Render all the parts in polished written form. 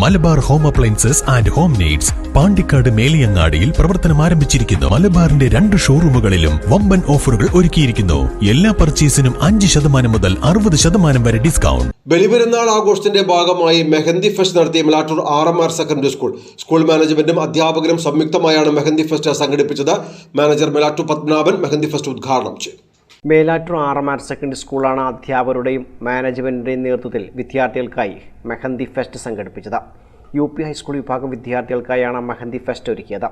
Malabar home appliances and home needs Pandikkad മേലിയങ്ങാടിയിൽ പ്രവർത്തനം ആരംഭിച്ചിരിക്കുന്നു. മലബാറിന്റെ 2 ഷോറൂമുകളിലും വമ്പൻ ഓഫറുകൾ ഒരുക്കിയിരിക്കുന്നു. എല്ലാ പർച്ചേസിനും 5% മുതൽ 60% വരെ ഡിസ്കൗണ്ട്. ബലിപെരുന്നാൾ ആഘോഷത്തിന്റെ ഭാഗമായി മെഹന്തി ഫെസ്റ്റ് നടത്തിയ മേലാറ്റൂർ RMR സെക്കൻഡറി സ്കൂൾ മാനേജ്മെന്റും അധ്യാപകരും സംയുക്തമായാണ് മെഹന്തി ഫെസ്റ്റ് സംഘടിപ്പിച്ചത്. മാനേജർ മേലാറ്റൂർ പത്മനാഭൻ മെഹന്തി ഫെസ്റ്റ് ഉദ്ഘാടനം ചെയ്തു. മേലാറ്റൂർ RMR സെക്കൻഡറി സ്കൂളാണ് അധ്യാപകരുടെയും മാനേജ്മെന്റിന്റെയും നേതൃത്വത്തിൽ വിദ്യാർത്ഥികൾക്കായി മെഹന്തി ഫെസ്റ്റ് സംഘടിപ്പിച്ചത്. UP ഹൈസ്കൂൾ വിഭാഗം വിദ്യാർത്ഥികൾക്കായാണ് മെഹന്തി ഫെസ്റ്റ് ഒരുക്കിയത്.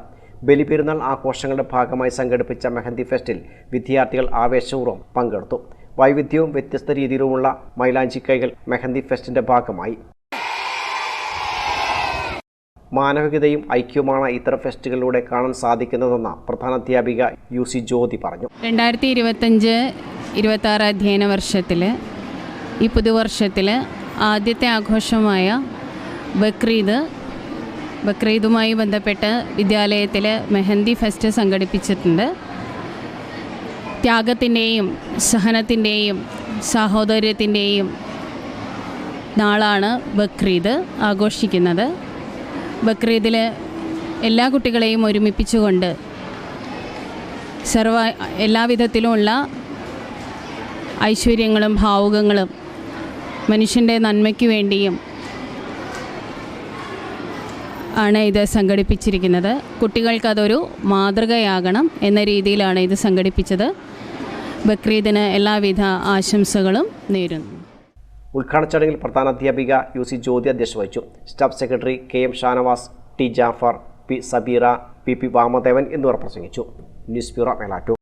ബലിപെരുന്നാൾ ആഘോഷങ്ങളുടെ ഭാഗമായി സംഘടിപ്പിച്ച മെഹന്തി ഫെസ്റ്റിൽ വിദ്യാർത്ഥികൾ ആവേശപൂർവ്വം പങ്കെടുത്തു. വൈവിധ്യവും വ്യത്യസ്ത രീതിയിലുമുള്ള മൈലാഞ്ചി കൈകൾ മെഹന്തി ഫെസ്റ്റിന്റെ ഭാഗമായി. മാനവികതയും ഐക്യവുമാണ് ഇത്തരം ഫെസ്റ്റുകളിലൂടെ കാണാൻ സാധിക്കുന്നതെന്ന് പ്രധാനാധ്യാപിക UC ജ്യോതി പറഞ്ഞു. 2025-26 അധ്യയന വർഷത്തിൽ ഈ പുതുവർഷത്തിൽ ആദ്യത്തെ ആഘോഷമായ ബക്രീദുമായി ബന്ധപ്പെട്ട് വിദ്യാലയത്തിൽ മെഹന്തി ഫെസ്റ്റ് സംഘടിപ്പിച്ചിട്ടുണ്ട്. ത്യാഗത്തിൻ്റെയും സഹനത്തിൻ്റെയും സാഹോദര്യത്തിൻ്റെയും നാളാണ് ബക്രീദ് ആഘോഷിക്കുന്നത്. ബക്രീദിൽ എല്ലാ കുട്ടികളെയും ഒരുമിപ്പിച്ചുകൊണ്ട് എല്ലാവിധത്തിലുമുള്ള ഐശ്വര്യങ്ങളും ഭാവുകങ്ങളും മനുഷ്യൻ്റെ നന്മയ്ക്ക് വേണ്ടിയും ആണ് ഇത് സംഘടിപ്പിച്ചിരിക്കുന്നത്. കുട്ടികൾക്കതൊരു മാതൃകയാകണം എന്ന രീതിയിലാണ് ഇത് സംഘടിപ്പിച്ചത്. ബക്രീദിന് എല്ലാവിധ ആശംസകളും നേരുന്നു. ഉദ്ഘാടന ചടങ്ങിൽ പ്രധാനാധ്യാപിക UC ജ്യോതി അധ്യക്ഷത വഹിച്ചു. Staff secretary KM Shanavas, T Jafar, P Sabira, PP Vamadevan എന്നിവർ പ്രസംഗിച്ചു. News bureau Melattur.